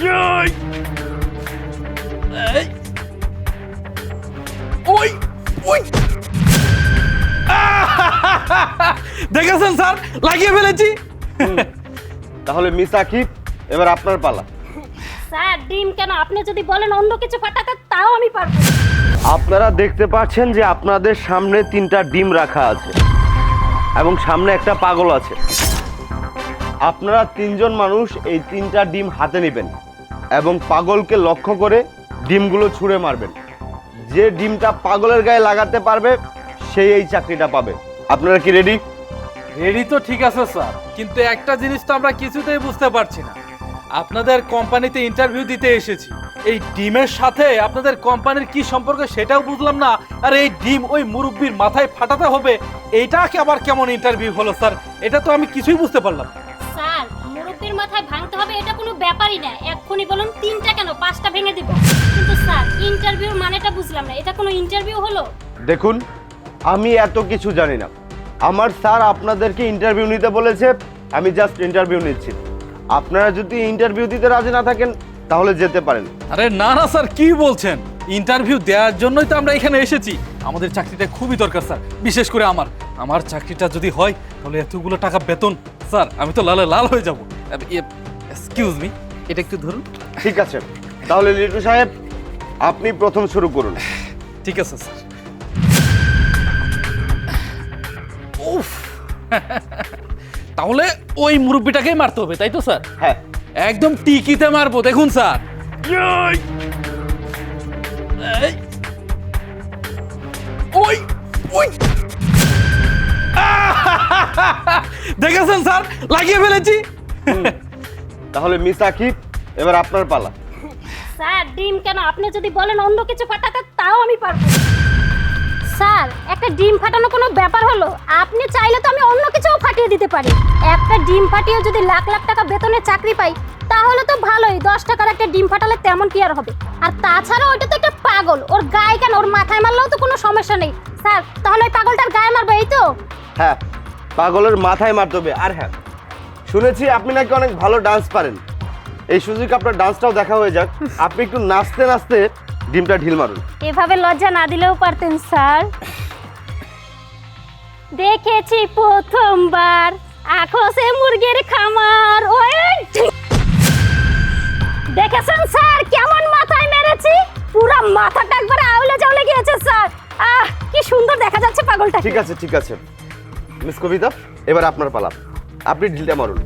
ওই ওই দেখেছেন স্যার, লাগিয়ে ফেলেছি। তাহলে মিস আকিব, এবার আপনার পালা। স্যার ডিম কেন? আপনি যদি বলেন অন্য কিছু ফাটাতে তাও আমি পারবো। আপনারা দেখতে পাচ্ছেন যে আপনাদের সামনে 3টা ডিম রাখা আছে এবং সামনে একটা পাগল আছে। আপনারা 3জন মানুষ এই 3টা ডিম হাতে নেবেন এবং পাগলকে লক্ষ্য করে ডিমগুলো ছুঁড়ে মারবেন। যে ডিমটা পাগলের গায়ে লাগাতে পারবে সেই এই চাকরিটা পাবে। আপনারা কি রেডি? রেডি তো ঠিক আছে স্যার, কিন্তু একটা জিনিস তো আমরা কিছুতেই বুঝতে পারছি না। আপনাদের কোম্পানিতে ইন্টারভিউ দিতে এসেছি, এই ডিমের সাথে আপনাদের কোম্পানির কি সম্পর্ক সেটাও বুঝলাম না। আর এই ডিম ওই মুরব্বির মাথায় ফাটাতে হবে, এইটা কি আবার কেমন ইন্টারভিউ হলো স্যার? এটা তো আমি কিছুই বুঝতে পারলাম না। স্যার মুরব্বির মাথায় ভাঙতে হবে এটা কোনো ব্যাপারই না। এক্ষুনি বলুন 3টা কেন 5টা ভেঙে দিব। কিন্তু স্যার ইন্টারভিউর মানেটা বুঝলাম না, এটা কোনো ইন্টারভিউ হলো? দেখুন, আমি এত কিছু জানি না। আমার স্যার আপনাদেরকে ইন্টারভিউ নিতে বলেছে, আমি জাস্ট ইন্টারভিউ নিচ্ছি। আপনারা যদি ইন্টারভিউ দিতে রাজি না থাকেন তাহলে যেতে পারেন। আরে না না স্যার, কি বলছেন? ইন্টারভিউ দেওয়ার জন্যই তো আমরা এখানে এসেছি। আমাদের চাকরিটা খুবই দরকার স্যার, বিশেষ করে আমার চাকরিটা যদি হয় তাহলে এতগুলো টাকা বেতন স্যার, আমি তো লালে লাল হয়ে যাব। এক্সকিউজ মি, এটা একটু ধরুন। ঠিক আছে, তাহলে লিটু সাহেব আপনি প্রথম শুরু করুন। ঠিক আছে স্যার। উফ তাহলে ওই মুরব্বিটাকেই মারতে হবে, তাই তো স্যার? হ্যাঁ, একদম টিকিতে মারবো। দেখুন স্যার, এই, ওই ওই দেখেছেন স্যার, লাগিয়ে ফেলেছি। তাহলে মিস আকিব, এবার আপনার পালা। স্যার ডিম কেন? আপনি যদি বলেন অন্য কিছু ফাটাতে তাও আমি পারবো। স্যার একটা ডিম ফাটানো কোনো ব্যাপার হলো? আপনি চাইলে তো আমি অন্য কিছুও ফাটিয়ে দিতে পারি। একটা ডিম ফাটিয়ে যদি লাখ লাখ টাকা বেতনের চাকরি পাই তাহলে তো ভালোই। 10 টাকার একটা ডিম ফাটালে তেমন কি আর হবে? আর তাছাড়া ওইটা তো একটা পাগল, ওর গায়ে কেন? ওর মাথায় মারলেও তো কোনো সমস্যা নেই। স্যার তাহলে ওই পাগলটার গায়ে মারবে, এই তো? হ্যাঁ, পাগলের মাথায় মারতে হবে। আর হ্যাঁ, শুনেছি আপনি নাকি অনেক ভালো ডান্স পারেন। এই সুযোগে আপনার ডান্সটাও দেখা হয়ে যাক। আপনি একটু নাচতে নাচতে ডিমটা ঢিল মারুন। এভাবে লজ্জা না দিলেও পারতেন স্যার। দেখেছি প্রথমবার আখোসে মুরগির খামার। ওই দেখেছেন স্যার কেমন মাথায় মেরেছি? পুরো মাথাটা একবার আউলে জাউলে গিয়েছে স্যার। কি সুন্দর দেখা যাচ্ছে পাগলটা। ঠিক আছে ঠিক আছে, মিস কবিতা, এবার আপনার পালা। আপনি ঢিলটা মারুন।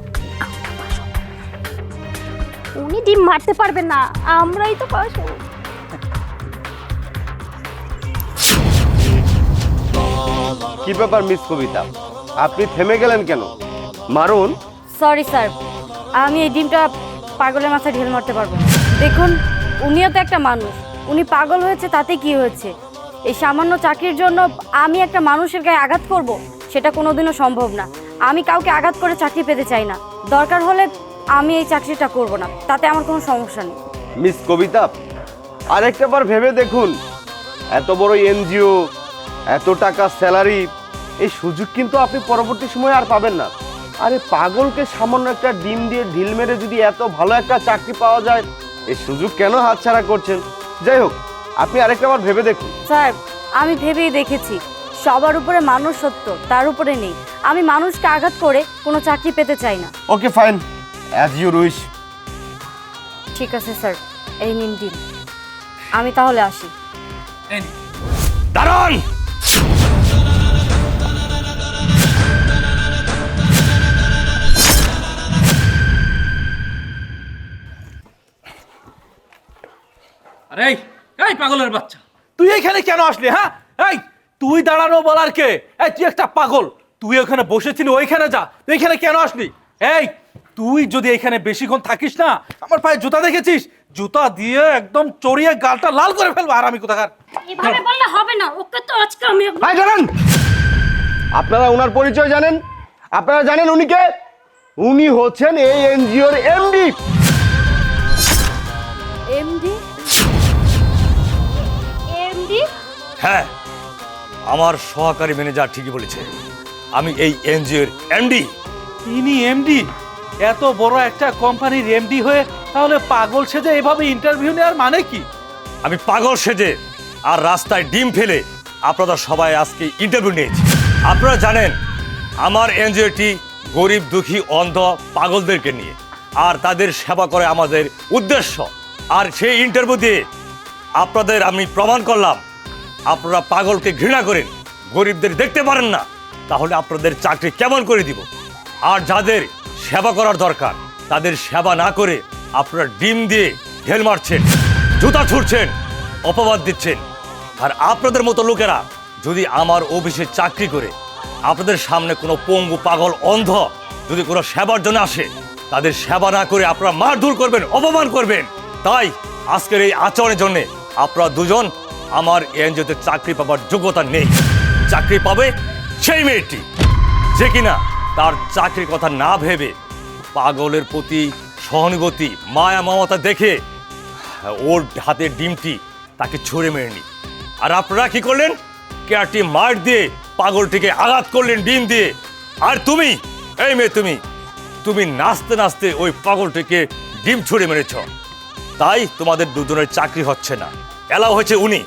উনি ডিম মারতে পারবেন না, আমরাই তো পারবো। কি ব্যাপার মিস কবিতা, আপনি থেমে গেলেন কেন? মারুন। সরি স্যার, আমি এই ডিমটা পাগলের মাথায় ঢেল মারতে পারবো না। দেখুন, উনিও তো একটা মানুষ, উনি পাগল হয়েছে তাতে কি হয়েছে? এই সামান্য চাকরির জন্য আমি একটা মানুষের গায়ে আঘাত করব, সেটা কোনোদিনও সম্ভব না। আমি কাউকে আঘাত করে চাকরি পেতে চাই না। দরকার হলে আমি এই চাকরিটা করব না, তাতে আমার কোনো সমস্যা নেই। মিস কবিতা, আরেকটা বার ভেবে দেখুন। এত বড় এনজিও, এত টাকা স্যালারি, এই সুযোগ কিন্তু আপনি পরবর্তী সময়ে আর পাবেন না। আরে পাগলকে সামান্য একটা ডিম দিয়ে ঢিল মেরে যদি এত ভালো একটা চাকরি পাওয়া যায়, এই সুযোগ কেন হাতছাড়া করছেন? যাই হোক, আপনি আরেকটা বার ভেবে দেখুন। স্যার আমি ভেবেই দেখেছি, সবার উপরে মানুষ সত্য, তার উপরে নেই। আমি মানুষকে আঘাত করে কোনো চাকরি পেতে চাই না। Okay fine, as you wish. ঠিক আছে স্যার, এই নিন ডিম। আমি তাহলে আসি। দাঁড়ান! আরে এই পাগলের বাচ্চা, তুই এখানে কেন আসলি? হ্যাঁ, এই তুই দাঁড়ানো বলার কে? এই তুই একটা পাগল, তুই ওখানে বসেছিলি, ওইখানে যা। তুই এখানে কেন আসলি? এই তুই যদি এখানে বেশিক্ষণ থাকিস না, আমার পায়ে জুতা দেখেছিস? জুতা দিয়ে একদম চড়িয়ে গালটা লাল করে ফেলবো। আর আমি কোথাকার? এভাবে বললে হবে না, ওকে তো আজকে আমি ভাই জানেন, আপনারা ওনার পরিচয় জানেন? আপনারা জানেন উনি কে? উনি হচ্ছেন এই এনজিওর এমডি। এমডি? এমডি? হ্যাঁ, আমার সহকারী ম্যানেজার ঠিকই বলেছে, আমি এই এনজিওর এমডি। তিনি এমডি? এত বড় একটা কোম্পানির এমডি হয়ে তাহলে পাগল সেজে এভাবে ইন্টারভিউ নেওয়ার মানে কি? আমি পাগল সেজে আর রাস্তায় ডিম ফেলে আপনারা সবাই আজকে ইন্টারভিউ নিয়েছি। আপনারা জানেন আমার এনজিওটি গরিব দুঃখী অন্ধ পাগলদেরকে নিয়ে, আর তাদের সেবা করে আমাদের উদ্দেশ্য। আর সেই ইন্টারভিউ দিয়ে আপনাদের আমি প্রমাণ করলাম আপনারা পাগলকে ঘৃণা করেন, গরিবদের দেখতে পারেন না। তাহলে আপনাদের চাকরি কেমন করে দিব? আর যাদের সেবা করার দরকার তাদের সেবা না করে আপনারা ডিম দিয়ে ঢেল মারছেন, জুতা ছুটছেন, অপবাদ দিচ্ছেন। আর আপনাদের মতো লোকেরা যদি আমার অফিসে চাকরি করে আপনাদের সামনে কোনো পঙ্গু পাগল অন্ধ যদি কোনো সেবার জন্য আসে, তাদের সেবা না করে আপনারা মারধর করবেন, অপমান করবেন। তাই আজকের এই আচরণের জন্য আপনারা দুজন আমার এনজিওতে চাকরি পাবার যোগ্যতা নেই। চাকরি পাবে সেই মেয়েটি যে কিনা তার চাকরির কথা না ভেবে পাগলের প্রতি সহানুভূতি মায়া মমতা দেখে ওর হাতের ডিমটি তাকে ছুঁড়ে মেরেনি। আর আপনারা কি করলেন? কেয়ারটি মার দিয়ে পাগলটিকে আঘাত করলেন ডিম দিয়ে। আর তুমি, এই মেয়ে, তুমি নাচতে নাচতে ওই পাগলটিকে ডিম ছুঁড়ে মেরেছ। তাই তোমাদের দুজনের চাকরি হচ্ছে না, এলাও হয়েছে উনি।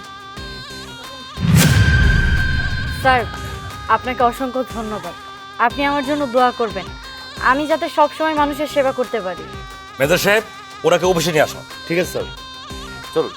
স্যার, আপনাকে অসংখ্য ধন্যবাদ। আপনি আমার জন্য দোয়া করবেন, আমি যাতে সবসময় মানুষের সেবা করতে পারি। মেজর সাহেব, ওনাকে অফিসে নিয়ে আসো। ঠিক আছে স্যার, চলুন।